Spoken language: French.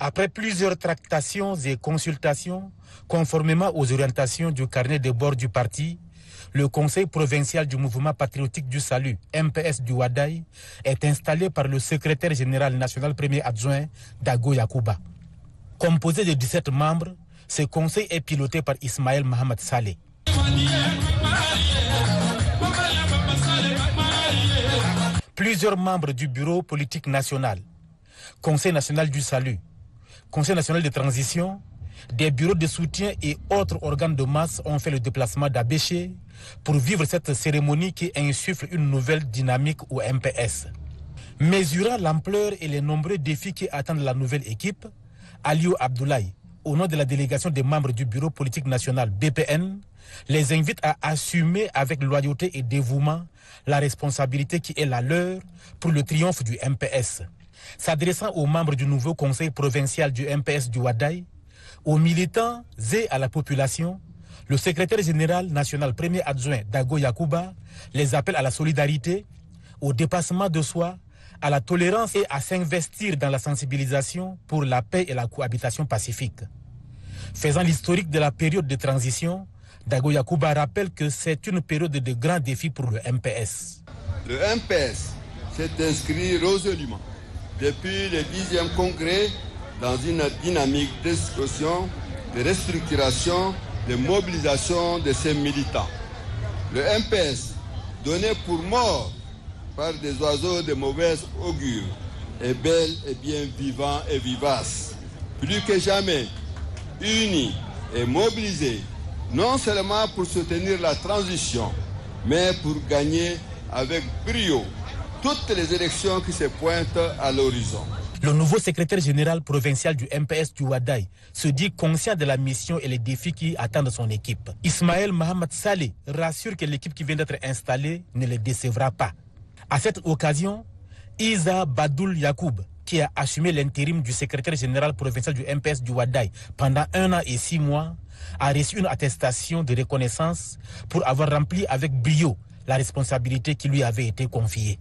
Après plusieurs tractations et consultations, conformément aux orientations du carnet de bord du parti, le Conseil provincial du mouvement patriotique du salut, MPS du Ouadaye, est installé par le secrétaire général national premier adjoint Dago Yacouba. Composé de 17 membres, ce conseil est piloté par Ismaël Mohamed Saleh. Plusieurs membres du bureau politique national, Conseil national du salut, Conseil national de transition, des bureaux de soutien et autres organes de masse ont fait le déplacement d'Abéché pour vivre cette cérémonie qui insuffle une nouvelle dynamique au MPS. Mesurant l'ampleur et les nombreux défis qui attendent la nouvelle équipe, Aliou Abdoulaye, au nom de la délégation des membres du bureau politique national BPN, les invite à assumer avec loyauté et dévouement la responsabilité qui est la leur pour le triomphe du MPS. S'adressant aux membres du nouveau conseil provincial du MPS du Ouadaye, aux militants et à la population, le secrétaire général national premier adjoint Dago Yacouba les appelle à la solidarité, au dépassement de soi, à la tolérance et à s'investir dans la sensibilisation pour la paix et la cohabitation pacifique. Faisant l'historique de la période de transition, Dago Yacouba rappelle que c'est une période de grands défis pour le MPS. Le MPS s'est inscrit résolument depuis le 10e congrès dans une dynamique d'expression, de restructuration, de mobilisation de ses militants. Le MPS, donné pour mort par des oiseaux de mauvaise augure, est bel et bien vivant et vivace. Plus que jamais, unis et mobilisés, non seulement pour soutenir la transition, mais pour gagner avec brio toutes les élections qui se pointent à l'horizon. Le nouveau secrétaire général provincial du MPS du Ouadaye se dit conscient de la mission et les défis qui attendent son équipe. Ismaël Mohamed Saleh rassure que l'équipe qui vient d'être installée ne les décevra pas. À cette occasion, Isa Badoul Yacoub, qui a assumé l'intérim du secrétaire général provincial du MPS du Ouadaye pendant 1 an et 6 mois, a reçu une attestation de reconnaissance pour avoir rempli avec brio la responsabilité qui lui avait été confiée.